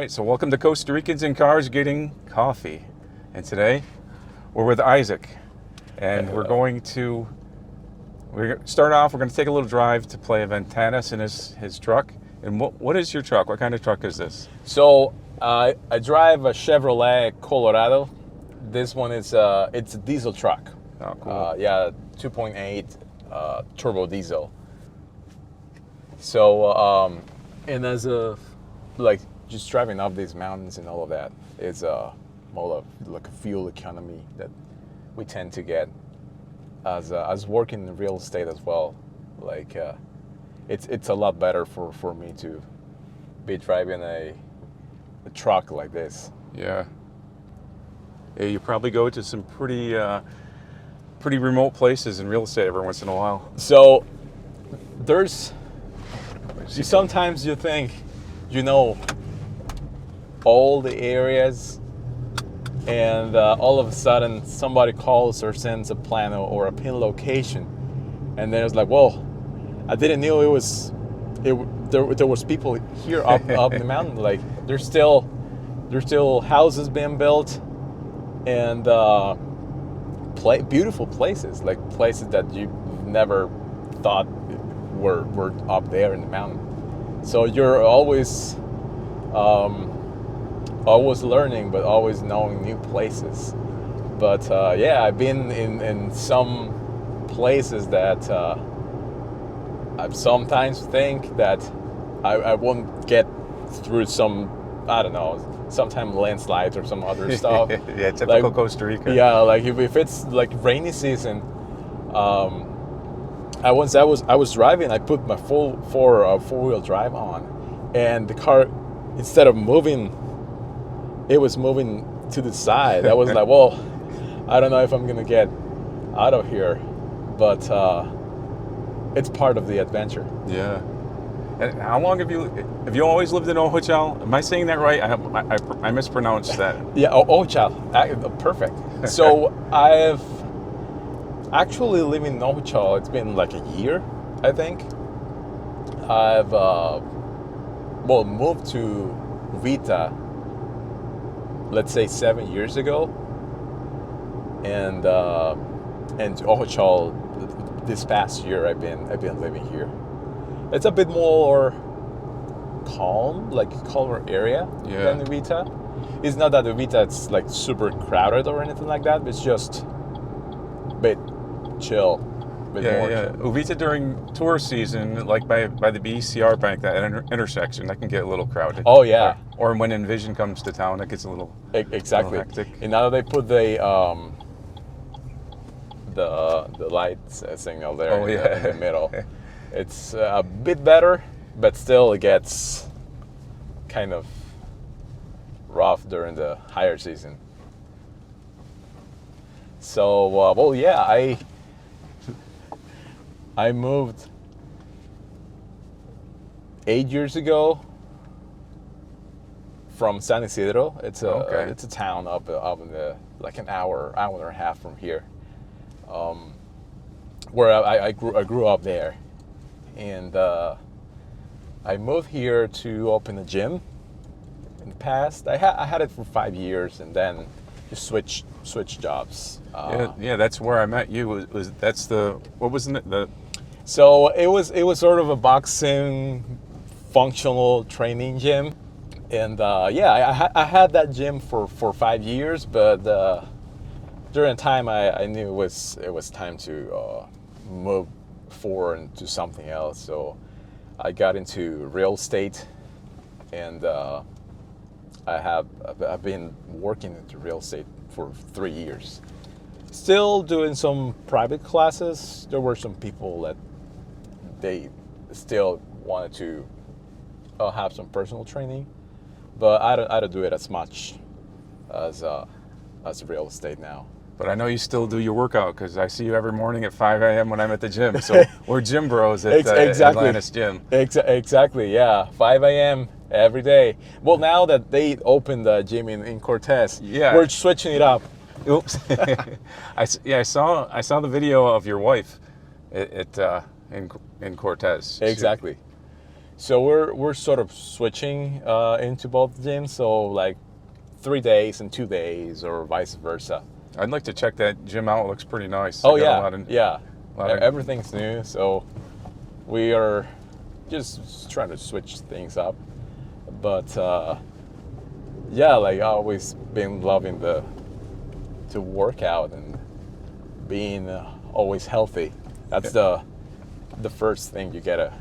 right, so welcome to Costa Ricans in Cars Getting Coffee. And today, we're with Isaac. And we're going to start off, we're going to take a little drive to Playa Ventanas in his truck. And what is your truck? What kind of truck is this? So, I drive a Chevrolet Colorado. This one is it's a diesel truck. Oh, cool. 2.8 turbo diesel. So, and as a, just driving up these mountains and all of that is more of like a fuel economy that we tend to get as working in real estate as well. It's a lot better for me to be driving a truck like this. Yeah. You probably go to some pretty remote places in real estate every once in a while. So sometimes you think you know all the areas, and all of a sudden somebody calls or sends a plan or a pin location, and then it's like, whoa, I didn't know there was people here up in the mountain. Like there's still houses being built, and beautiful places, like places that you never thought were up there in the mountain. So you're always learning, but always knowing new places. But I've been in some places that I sometimes think that I won't get through some, I don't know, sometimes landslides or some other stuff. Yeah, typical Costa Rica. Yeah, like if it's like rainy season, I was driving. I put my four-wheel drive on, and the car, instead of moving, it was moving to the side. I was like, well, I don't know if I'm gonna get out of here, but it's part of the adventure. Yeah. And how long have you always lived in Ojochal? Am I saying that right? I mispronounced that. Yeah, Ojochal, perfect. So I've actually lived in Ojochal. It's been like a year, I think. I've moved to Vita, let's say 7 years ago, and Ojochal this past year I've been living here. It's a bit more calm, like calmer area than the Vita. It's not that the Vita it's like super crowded or anything like that, but it's just a bit chill. Chill. Uvita during tourist season, like by the BCR bank, that intersection, that can get a little crowded. Oh yeah. Or when Envision comes to town, it gets a little exactly. little hectic. And now they put the lights signal there in the middle. It's a bit better, but still it gets kind of rough during the higher season. So, I moved 8 years ago from San Isidro. It's a town up in the like an hour and a half from here, where I grew up there, and I moved here to open a gym. In the past, I had it for 5 years, and then just switch jobs. That's where I met you. What was the? So it was sort of a boxing functional training gym, and I had that gym for 5 years, but during the time I knew it was time to move forward into something else. So I got into real estate, and I've been working into real estate for 3 years. Still doing some private classes. There were some people that they still wanted to have some personal training, but I don't do it as much as real estate now. But I know you still do your workout, because I see you every morning at 5 a.m. when I'm at the gym. So we're gym bros at Atlantis Gym. Exactly, yeah. 5 a.m. every day. Well, now that they opened the gym in Cortez, we're switching it up. Oops. I saw the video of your wife in Cortez. Exactly. So we're sort of switching into both gyms. So like 3 days and 2 days, or vice versa. I'd like to check that gym out. It looks pretty nice. Oh They got yeah, a lot of- yeah. lot of- Everything's new, so we are just trying to switch things up. But yeah, like I always been loving to work out and being always healthy. That's the first thing you gotta.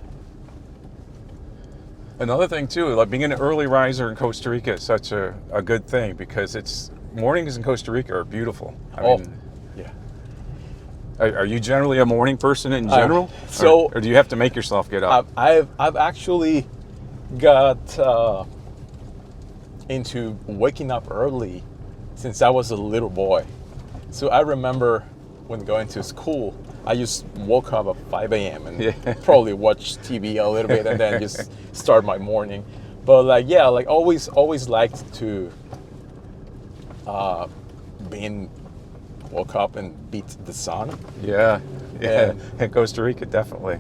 Another thing too, like being an early riser in Costa Rica is such a good thing because it's mornings in Costa Rica are beautiful. I mean, yeah. are you generally a morning person in general? So- or do you have to make yourself get up? I've actually got into waking up early since I was a little boy. So I remember when going to school, I just woke up at 5 a.m. and Yeah. probably watch TV a little bit and then just start my morning. But like, yeah, like always liked to being woke up and beat the sun. Yeah. And- In Costa Rica, definitely.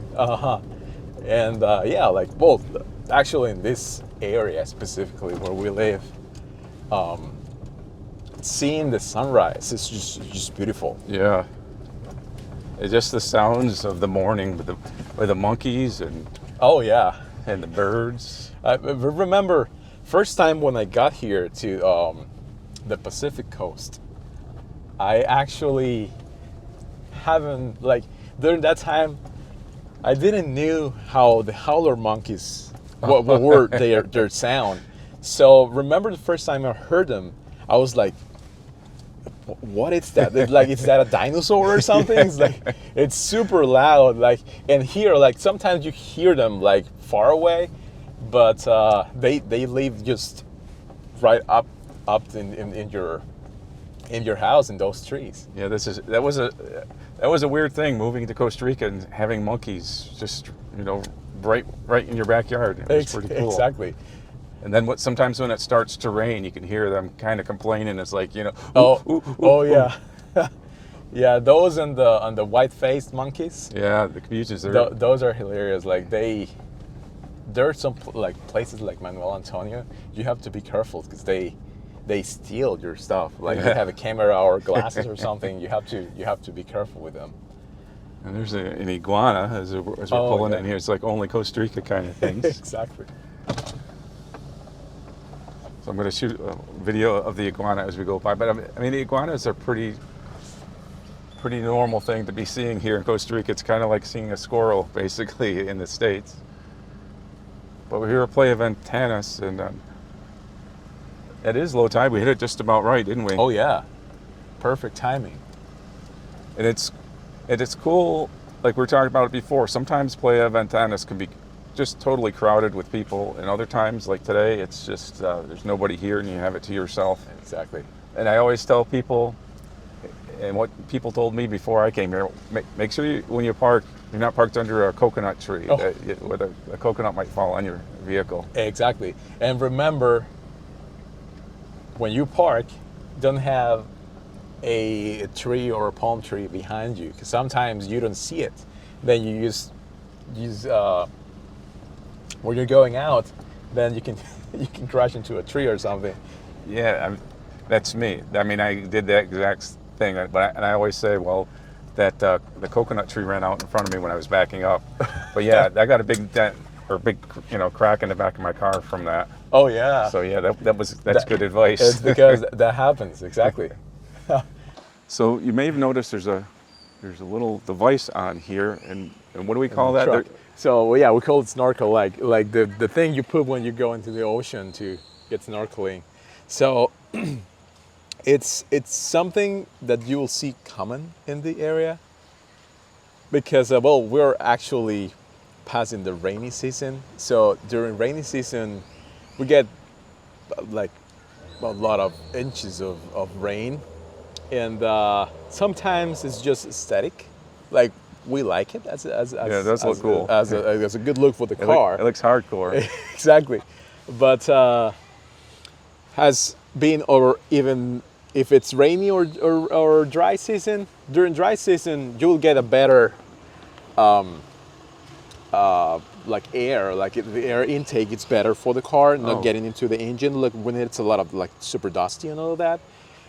And yeah, like both. Actually, in this area specifically where we live, seeing the sunrise is just beautiful. Yeah. It's just the sounds of the morning with the monkeys and Oh yeah. the birds. I remember first time when I got here to the Pacific coast, I actually haven't, like, during that time, I didn't knew how the howler monkeys, what were their sound. So remember the first time I heard them, I was like, what is that? Like, is that a dinosaur or something? It's like, it's super loud. Like, and here, like, sometimes you hear them like far away, but they live just right up in your house in those trees. Yeah, that was a weird thing moving to Costa Rica and having monkeys just right in your backyard. It was pretty cool. Exactly. And then sometimes when it starts to rain, you can hear them kind of complaining. It's like Yeah. Yeah, those and the white-faced monkeys. Yeah, the capuchins. Those are hilarious. Like there are some like places like Manuel Antonio. You have to be careful because they steal your stuff. Like you have a camera or glasses or something. You have to be careful with them. And there's an iguana as we're pulling in here. It's like only Costa Rica kind of things. Exactly. So I'm going to shoot a video of the iguana as we go by. But I mean, the iguanas are pretty normal thing to be seeing here in Costa Rica. It's kind of like seeing a squirrel, basically, in the States. But we're here at Playa Ventanas, and it is low tide. We hit it just about right, didn't we? Oh yeah, perfect timing. And it's cool, like we were talking about it before. Sometimes Playa Ventanas can be just totally crowded with people, and other times, like today, it's just there's nobody here and you have it to yourself. Exactly. And I always tell people, and what people told me before I came here, make sure when you park, you're not parked under a coconut tree, where a coconut might fall on your vehicle. Exactly. And remember, when you park, don't have a tree or a palm tree behind you, because sometimes you don't see it. Then you use when you're going out, then you can crash into a tree or something. Yeah, that's me. I mean, I did that exact thing, but I always say, well, that the coconut tree ran out in front of me when I was backing up. But yeah, I got a big dent or big crack in the back of my car from that. Oh yeah. So yeah, that's good advice. It's because that happens, exactly. So you may have noticed there's a little device on here, and what do we call that? Truck. So yeah, we call it snorkel, like the thing you put when you go into the ocean to get snorkeling. So it's something that you will see common in the area because we're actually passing the rainy season. So during rainy season, we get like a lot of inches of rain, and sometimes it's just aesthetic, like. We like it as it does look cool. As a good look for the car. It looks hardcore. Exactly, but has been, or even if it's rainy or dry season. During dry season, you'll get a better like air, like the air intake, it's better for the car, not Oh. getting into the engine. Look, when it's a lot of like super dusty and all of that.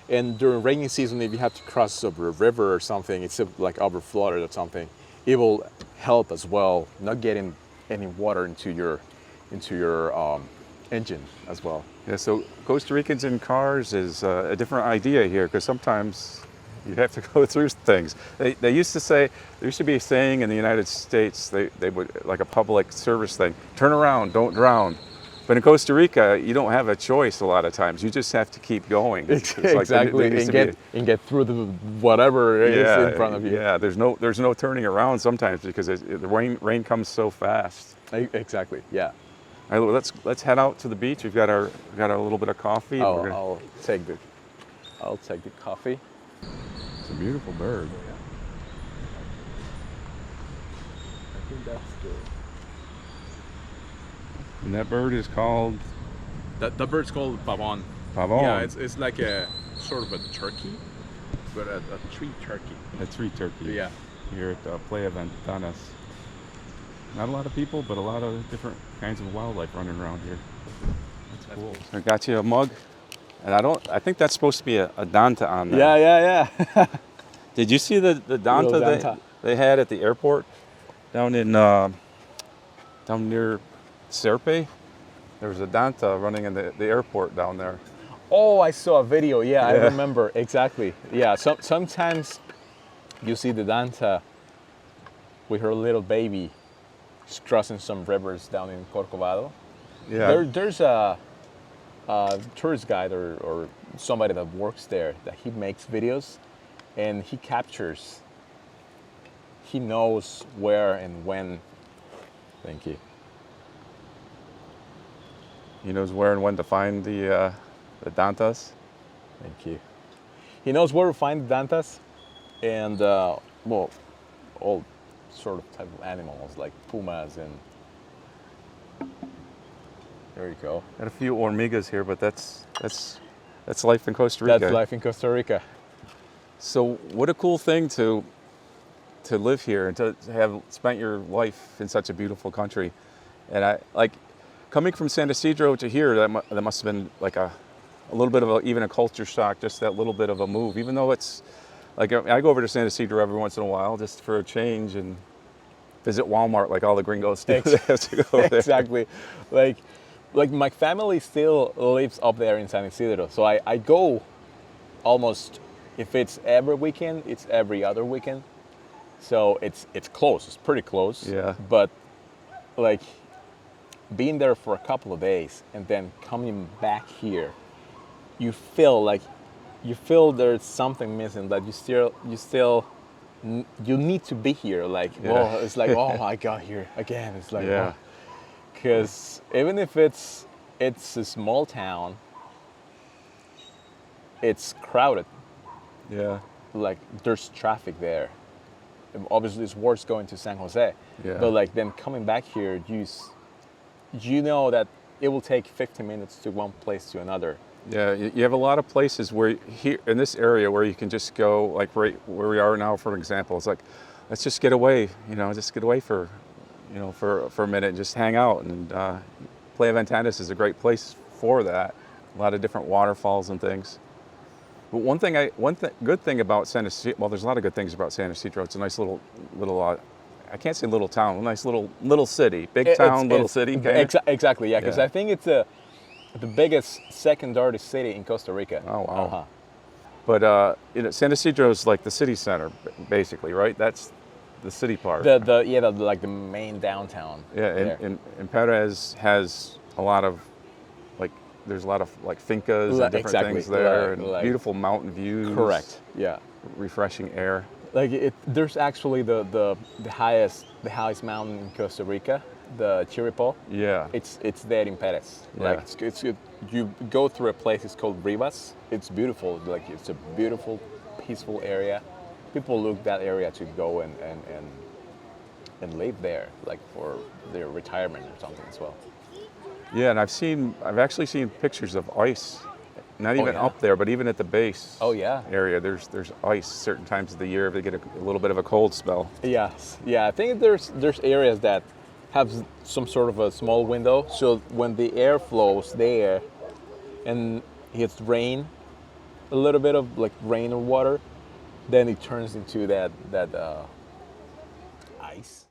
And during rainy season, if you have to cross over a river or something, it's like overflowed or something, it will help as well, not getting any water into your engine as well. Yeah, so Costa Ricans in cars is a different idea here because sometimes you have to go through things. They used to say, there used to be a saying in the United States, they would, like a public service thing, turn around, don't drown. But in Costa Rica, you don't have a choice a lot of times. You just have to keep going. It's like Exactly, there used to be and get through the whatever is in front of you. Yeah, there's no turning around sometimes because the rain comes so fast. Exactly, yeah. All right, let's head out to the beach. We've got our little bit of coffee. I'll take the coffee. It's a beautiful bird. I think that's good. And that bird is called The bird's called Pavone. Pavone. Yeah, it's like a sort of a turkey, but a tree turkey. a tree turkey. Yeah. Here at Playa Ventanas. Not a lot of people, but a lot of different kinds of wildlife running around here. That's cool. I got you a mug, and I think that's supposed to be a Danta on there. Yeah. Did you see the Danta, Danta. they had at the airport down in down near Serpe? There was a Danta running in the airport down there. Oh, I saw a video. Yeah, I Yeah. remember exactly. Yeah, sometimes you see the Danta with her little baby just crossing some rivers down in Corcovado. Yeah. There's a tourist guide or somebody that works there that he makes videos and he captures. He knows where and when. Thank you. He knows where and when to find the Dantas. Thank you. He knows where to find the Dantas and well, all sort of type of animals like pumas and there you go. Got a few hormigas here, but that's life in Costa Rica. That's life in Costa Rica. So what a cool thing to live here and to have spent your life in such a beautiful country. And I like coming from San Isidro to here. That must have been like a little bit of even a culture shock. Just that little bit of a move, even though it's like I go over to San Isidro every once in a while just for a change and visit Walmart like all the gringos do. They have to go there. Exactly. Like my family still lives up there in San Isidro, so I go almost, if it's every weekend, it's every other weekend. So it's close. It's pretty close. Yeah. But like being there for a couple of days and then coming back here, you feel there's something missing, that you need to be here. Like, Yeah. whoa, it's like, oh, I got here again. It's like, Yeah. because even if it's a small town, it's crowded. Yeah. Like there's traffic there. Obviously, it's worse going to San Jose. Yeah. But like then coming back here, you know that it will take 15 minutes to one place to another. Yeah, you have a lot of places where here in this area where you can just go, like right where we are now, for example. It's like, let's just get away, just get away for a minute and just hang out. And Playa Ventanas is a great place for that. A lot of different waterfalls and things. But one good thing about San Isidro, well, there's a lot of good things about San Isidro. It's a nice little I can't say little town, a nice little city, big town, little city. Exactly, yeah, because Yeah. I think it's the biggest secondary city in Costa Rica. Oh, wow. Uh-huh. But San Isidro is like the city center, basically, right? That's the city part. Like the main downtown. Yeah, there. and Perez has a lot of there's a lot of like fincas and different Exactly, things there, and like- beautiful mountain views. Correct. Yeah. Refreshing air. Like there's actually the highest mountain in Costa Rica, the Chirripó. Yeah. It's there in Perez. Yeah. Like it's good. You go through a place. It's called Rivas. It's beautiful. Like it's a beautiful, peaceful area. People look that area to go and live there, like for their retirement or something as well. Yeah, and I've actually seen pictures of ice. Not even yeah. up there, but even at the base. Oh, yeah. Area, there's ice certain times of the year if they get a little bit of a cold spell. Yes. Yeah. I think there's areas that have some sort of a small window, so when the air flows there and hits rain, a little bit of like rain or water, then it turns into that ice.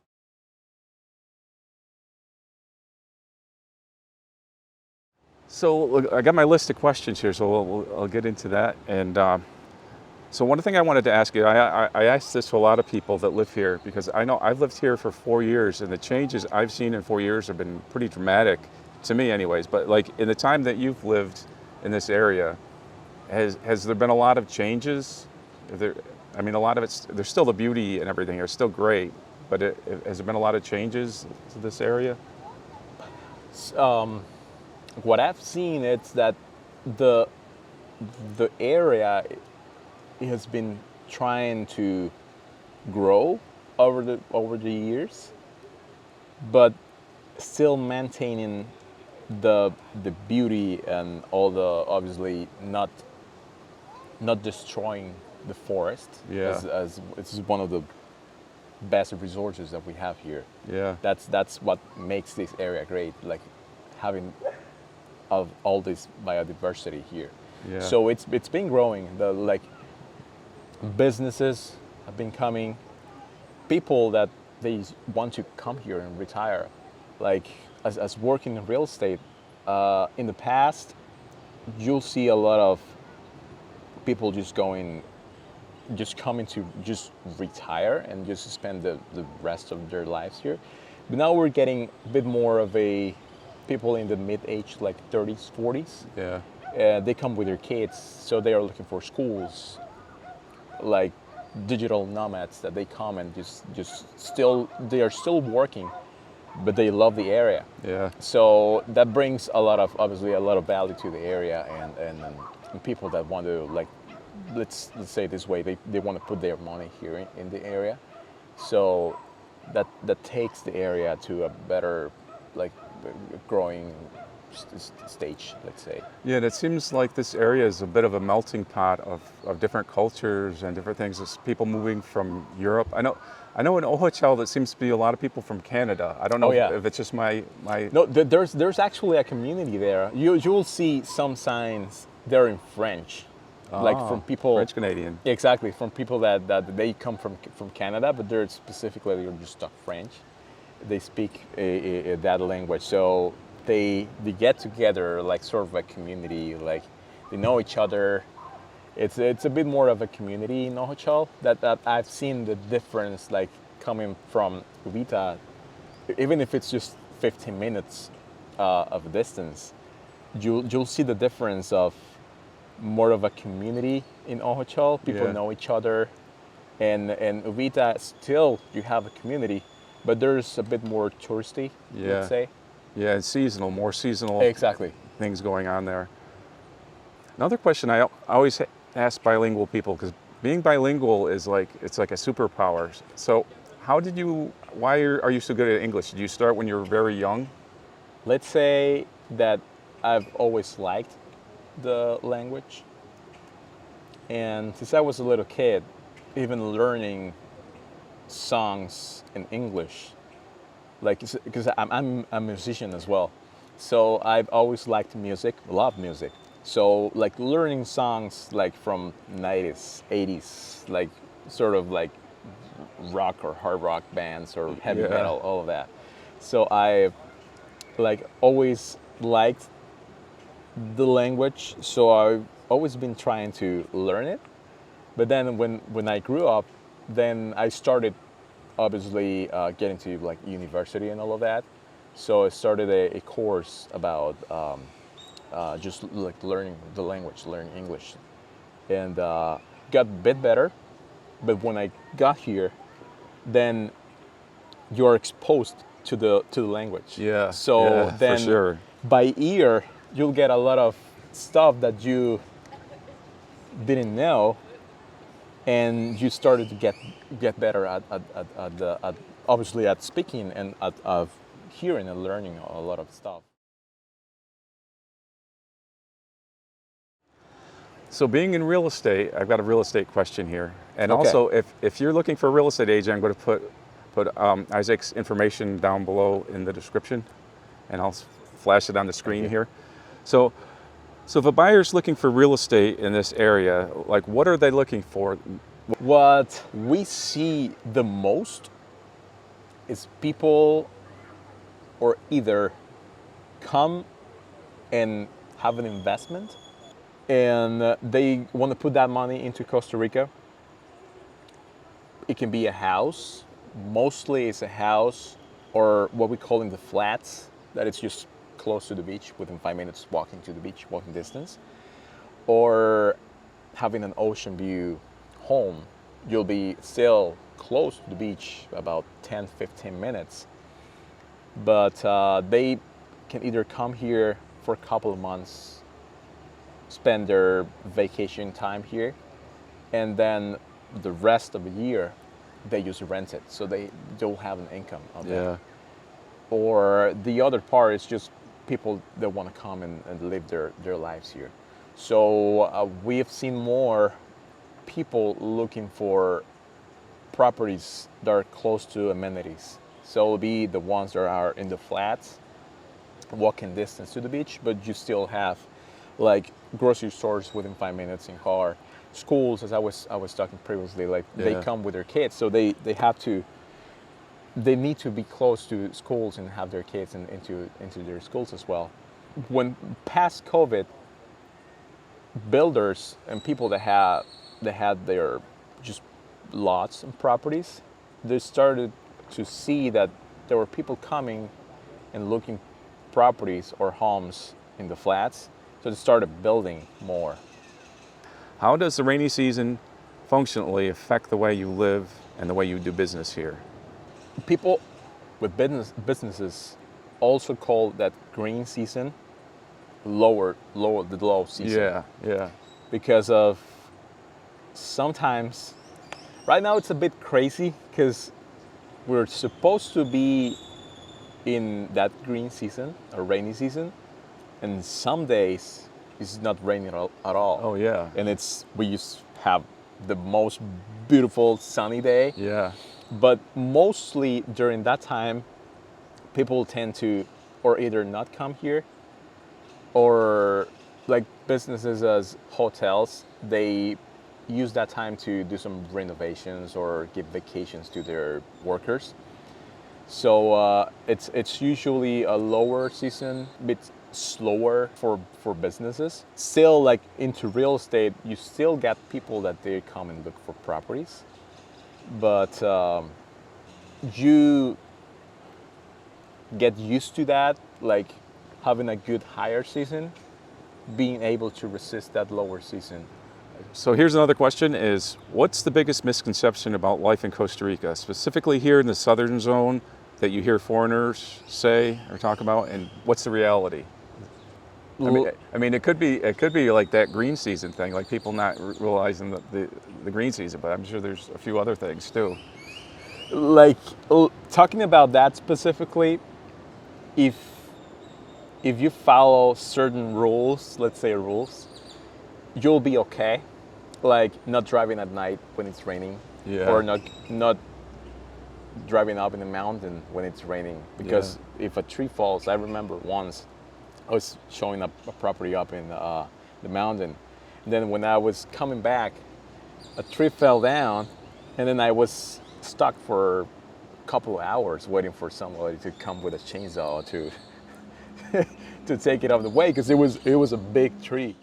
So look, I got my list of questions here, so I'll get into that. And so one thing I wanted to ask you, I asked this to a lot of people that live here, because I know I've lived here for 4 years, and the changes I've seen in 4 years have been pretty dramatic, to me anyways. But like in the time that you've lived in this area, has there been a lot of changes? I mean, a lot of it's, there's still the beauty and everything here, it's still great, but has there been a lot of changes to this area? What I've seen is that the area has been trying to grow over the years, but still maintaining the beauty and all the, obviously not destroying the forest. Yeah. As it's one of the best resources that we have here. Yeah. That's what makes this area great, like having of all this biodiversity here. Yeah. So it's been growing. The like businesses have been coming, people that they want to come here and retire, like as working in real estate. In the past, you'll see a lot of people just coming to just retire and just spend the rest of their lives here. But now we're getting a bit more of a people in the mid-age, like 30s, 40s. Yeah. They come with their kids, so they are looking for schools, like digital nomads that they come and they are still working, but they love the area. Yeah. So that brings obviously a lot of value to the area, and people that want to, like, let's say it this way, they want to put their money here in the area. So that takes the area to a better, like, growing stage, let's say. Yeah, and it seems like this area is a bit of a melting pot of different cultures and different things. There's people moving from Europe. I know in Ojochal there seems to be a lot of people from Canada. I don't know if it's just my. No, there's actually a community there. You'll see some signs there in French, like from people. French Canadian. Exactly, from people that they come from Canada, but they're specifically just talk French. They speak that language, so they get together like sort of a community, like they know each other. It's a bit more of a community in Ojochal that I've seen the difference, like coming from Vita, even if it's just 15 minutes of distance, you'll see the difference of more of a community in Ojochal. People know each other, and Vita still you have a community, but there's a bit more touristy, let's say. Yeah, and more seasonal exactly things going on there. Another question I always ask bilingual people, because being bilingual is like, it's like a superpower. So why are you so good at English? Did you start when you were very young? Let's say that I've always liked the language. And since I was a little kid, even learning songs in English, like, because I'm a musician as well, so I've always liked music, love music. So like learning songs like from 90s, 80s, like sort of like rock or hard rock bands or heavy metal, all of that. So I like always liked the language, so I've always been trying to learn it. But then when I grew up, then I started obviously getting to like university and all of that. So I started a course about just like learning the language, learning English, and got a bit better. But when I got here, then you're exposed to the language. Yeah. So then for sure. By ear, you'll get a lot of stuff that you didn't know, and you started to get better at obviously at speaking and at hearing and learning a lot of stuff. So being in real estate, I've got a real estate question here. And Okay. also, if you're looking for a real estate agent, I'm going to put put Isaac's information down below in the description, and I'll flash it on the screen here. So if a buyer's looking for real estate in this area, like what are they looking for? What we see the most is people or either come and have an investment and they want to put that money into Costa Rica. It can be a house. Mostly it's a house or what we call in the flats, that it's just close to the beach, within 5 minutes walking to the beach, walking distance. Or having an ocean view home. You'll be still close to the beach, about 10-15 minutes. But they can either come here for a couple of months, spend their vacation time here, and then the rest of the year they just rent it, so they don't have an income of that. Or the other part is just people that want to come and live their lives here. So we have seen more people looking for properties that are close to amenities. So it'll be the ones that are in the flats, walking distance to the beach, but you still have like grocery stores within 5 minutes in car. Schools, as I was talking previously, like they come with their kids, so they need to be close to schools and have their kids into their schools as well. When past COVID, builders and people that had their just lots and properties, they started to see that there were people coming and looking properties or homes in the flats, so they started building more. How does the rainy season functionally affect the way you live and the way you do business here? People with businesses also call that green season the low season. Yeah. Because of sometimes, right now it's a bit crazy because we're supposed to be in that green season or rainy season, and some days it's not raining at all. Oh yeah. And we used to have the most beautiful sunny day. Yeah. But mostly during that time, people tend to or either not come here, or like businesses as hotels, they use that time to do some renovations or give vacations to their workers. So it's usually a lower season, a bit slower for businesses. Still, like into real estate, you still get people that they come and look for properties, but you get used to that, like having a good higher season, being able to resist that lower season. So here's another question is, what's the biggest misconception about life in Costa Rica, specifically here in the southern zone, that you hear foreigners say or talk about, and what's the reality? I mean, it could be like that green season thing, like people not realizing the green season, but I'm sure there's a few other things too. Like talking about that specifically, if you follow certain rules, let's say rules, you'll be okay. Like not driving at night when it's raining, or not driving up in the mountain when it's raining, because if a tree falls, I remember once I was showing up a property up in the mountain, and then when I was coming back, a tree fell down, and then I was stuck for a couple of hours waiting for somebody to come with a chainsaw to to take it out of the way, because it was a big tree.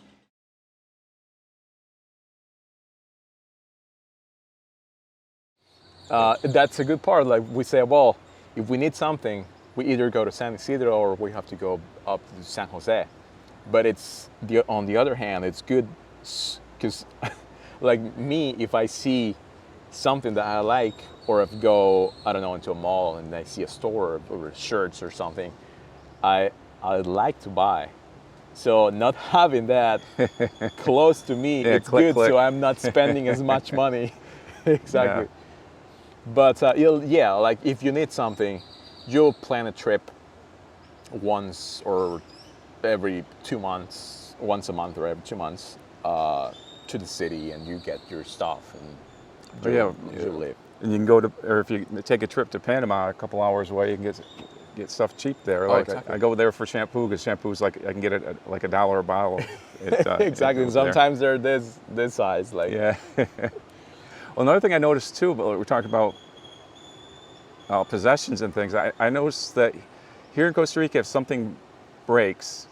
That's a good part. Like we say, well, if we need something, we either go to San Isidro or we have to go up to San Jose. But on the other hand, it's good because, like me, if I see something that I like, or if I go, I don't know, into a mall and I see a store or shirts or something, I like to buy. So not having that close to me, it's click, good. click. So I'm not spending as much money. Exactly. Yeah. But like if you need something, you'll plan a trip once or every 2 months, once a month or every 2 months, to the city, and you get your stuff. Oh, yeah. you live. And you can go to, or if you take a trip to Panama, a couple hours away, you can get stuff cheap there. Oh, Like exactly. I go there for shampoo because shampoo's like I can get it at like $1 a bottle. Exactly. And sometimes they're this size. Like Yeah. Well, another thing I noticed too, but we're talking about possessions and things. I noticed that here in Costa Rica, if something breaks,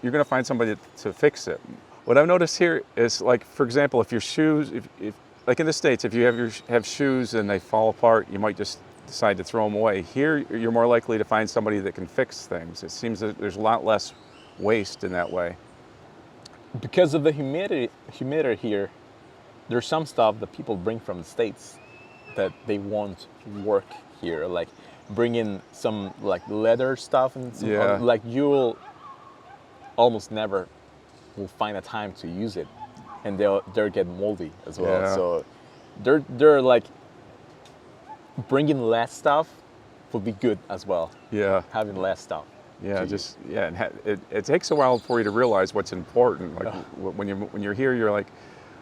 you're going to find somebody to fix it. What I've noticed here is, like, for example, if your shoes, if like in the States, if you have shoes and they fall apart, you might just decide to throw them away. Here, you're more likely to find somebody that can fix things. It seems that there's a lot less waste in that way. because of the humidity here, there's some stuff that people bring from the States that they won't work here. Like bring in some like leather stuff and some, Yeah. like you'll almost never will find a time to use it, and they'll get moldy as well. Yeah. So they're like bringing less stuff would be good as well. Yeah. Having less stuff. Yeah, to just yeah, and it takes a while for you to realize what's important. Like when you're here, you're like,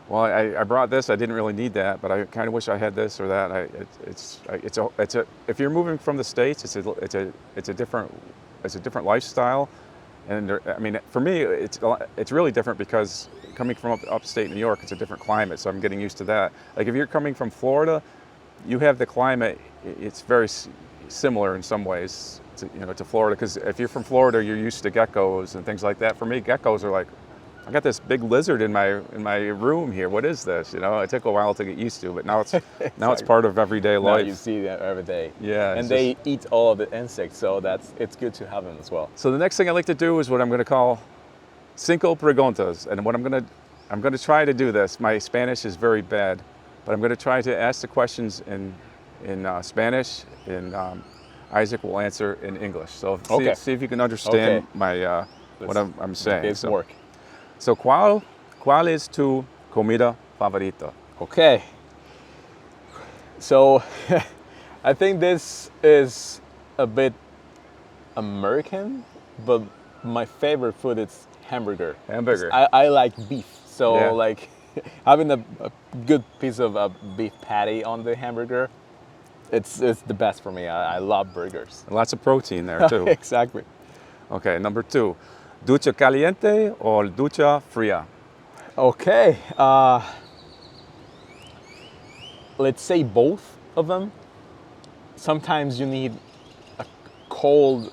well, I brought this. I didn't really need that, but I kind of wish I had this or that. It's a if you're moving from the States, it's a different lifestyle, and I mean for me it's really different because coming from upstate New York, it's a different climate, so I'm getting used to that. Like if you're coming from Florida, you have the climate. It's very similar in some ways, to Florida. Because if you're from Florida, you're used to geckos and things like that. For me, geckos are like, I got this big lizard in my room here. What is this? It took a while to get used to, but now it's now it's part of everyday Now life. you see them every day. Yeah, and they eat all of the insects, so it's good to have them as well. So the next thing I like to do is what I'm going to call Cinco Preguntas, and what I'm going to try to do this. My Spanish is very bad, but I'm going to try to ask the questions in Spanish, and Isaac will answer in English. So see if you can understand my what I'm saying. It's work. So ¿cuál es tu comida favorita? Okay. So I think this is a bit American, but my favorite food is hamburger. Hamburger. I like beef. So Yeah. like having a good piece of beef patty on the hamburger, it's the best for me. I love burgers. Lots of protein there too. Exactly. Okay, number 2. Ducha caliente or ducha fría? Okay. Let's say both of them. Sometimes you need a cold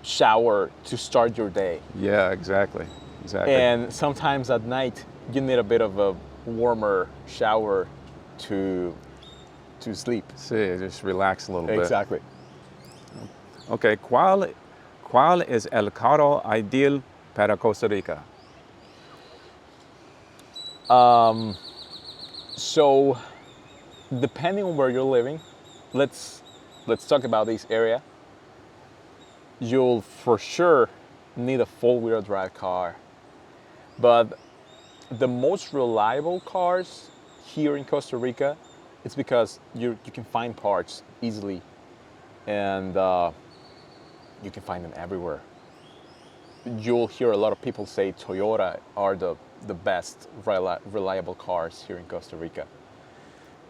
shower to start your day. Yeah, exactly. And sometimes at night you need a bit of a warmer shower to sleep. See, just relax a little bit. Exactly. Okay, ¿cuál es el carro ideal para Costa Rica? So depending on where you're living, let's talk about this area. You'll for sure need a four-wheel drive car. But the most reliable cars here in Costa Rica, it's because you can find parts easily, and you can find them everywhere. You'll hear a lot of people say Toyota are the best reliable cars here in Costa Rica.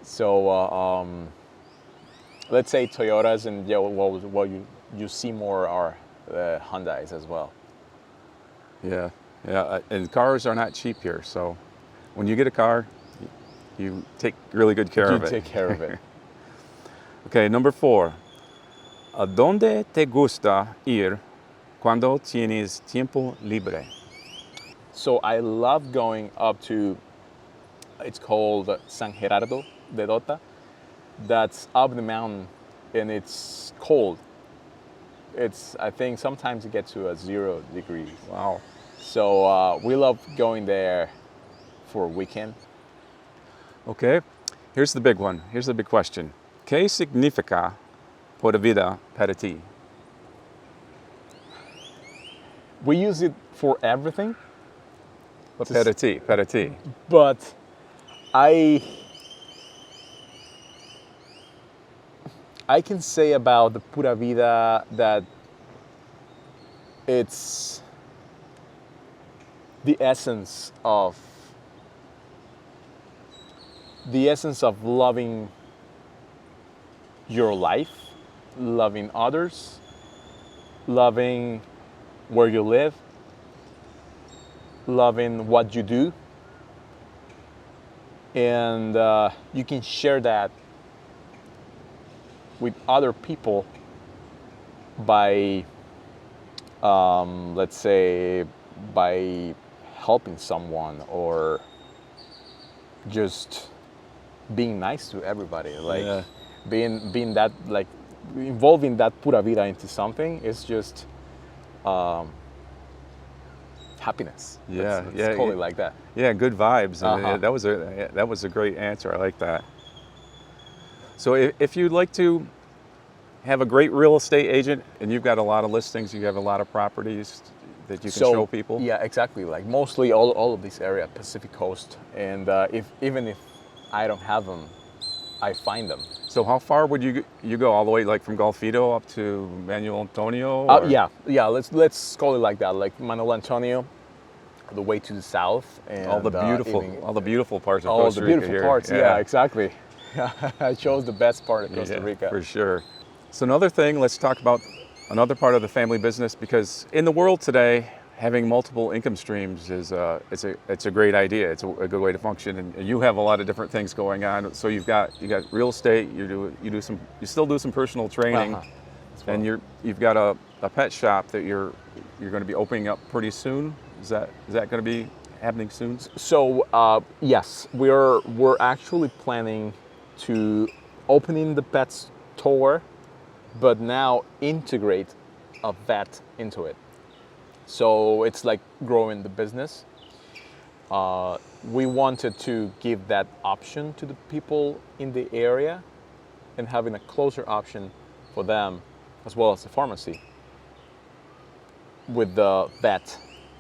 So let's say Toyotas, and you see more are Hyundais as well. Yeah, and cars are not cheap here, so when you get a car, you take really good care of it. You take care of it. Okay, number 4. ¿A dónde te gusta ir cuando tienes tiempo libre? So I love going up to, it's called San Gerardo de Dota. That's up the mountain, and it's cold. I think sometimes it gets to 0 degrees. Wow. So we love going there for a weekend. Okay, here's the big one. Here's the big question. ¿Qué significa Pura Vida para ti? We use it for everything. Para ti. But I can say about the Pura Vida that it's the essence of the essence of loving your life, loving others, loving where you live, loving what you do, and you can share that with other people by, let's say, by helping someone or just being nice to everybody, like Yeah. being that, like involving that Pura Vida into something is just happiness. Yeah, Let's yeah, call yeah. it like that. Yeah, good vibes. And Uh-huh. that was a great answer. I like that. So if you'd like to have a great real estate agent and you've got a lot of listings, you have a lot of properties that you can show people. Yeah, exactly. Like mostly all of this area, Pacific Coast, and even if I don't have them, I find them. So how far would you go all the way, like from Golfito up to Manuel Antonio? Or? Yeah. Let's call it like that. Like Manuel Antonio, the way to the south, and All the beautiful parts of all Costa the Rica beautiful here. parts. Yeah, exactly. I chose the best part of Costa Yeah, Rica. for sure. So another thing, let's talk about another part of the family business, because in the world today, having multiple income streams is it's a great idea. It's a good way to function, and you have a lot of different things going on. So you got real estate. You still do some personal training, Uh-huh. and you've got a pet shop that you're going to be opening up pretty soon. Is that going to be happening soon? So yes, we're actually planning to opening the pet store, but now integrate a vet into it. So it's like growing the business. We wanted to give that option to the people in the area and having a closer option for them, as well as the pharmacy with the vet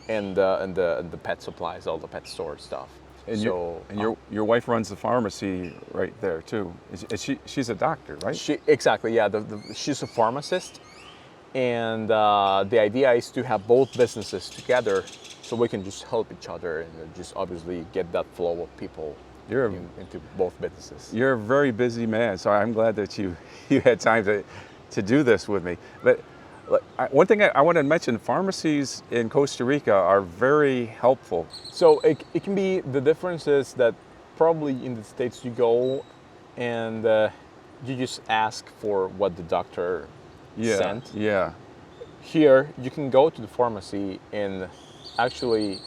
and the pet supplies, all the pet store stuff. And so your wife runs the pharmacy right there too. She's a doctor, right? Exactly, yeah. She's a pharmacist, and the idea is to have both businesses together, so we can just help each other and just obviously get that flow of people into both businesses. You're a very busy man, so I'm glad that you had time to do this with me. But one thing I want to mention, pharmacies in Costa Rica are very helpful. So it can be, the difference is that probably in the States you go and you just ask for what the doctor sent. Yeah. Here you can go to the pharmacy and actually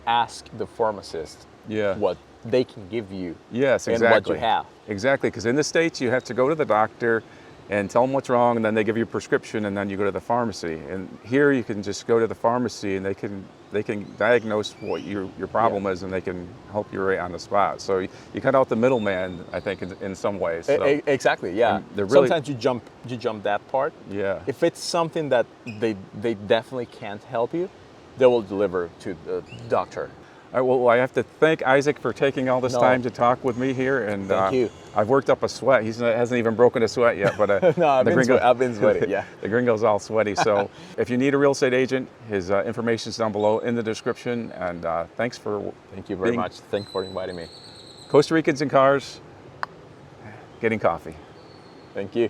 ask the pharmacist what they can give you. Yes, exactly. And what you have. Exactly, because in the States you have to go to the doctor and tell them what's wrong, and then they give you a prescription, and then you go to the pharmacy. And here you can just go to the pharmacy, and they can diagnose what your problem is, and they can help you right on the spot. So you cut out the middleman, I think, in some ways. So. Exactly, yeah. Sometimes you jump that part. Yeah. If it's something that they definitely can't help you, they will deliver to the doctor. All right, well, I have to thank Isaac for taking all this time to talk with me here, and thank you. I've worked up a sweat. He hasn't even broken a sweat yet, but no, I've been sweaty. Yeah, the gringo's all sweaty. So if you need a real estate agent, his information's down below in the description. And thanks for thank you very much. Thank you for inviting me. Costa Ricans in cars, getting coffee. Thank you.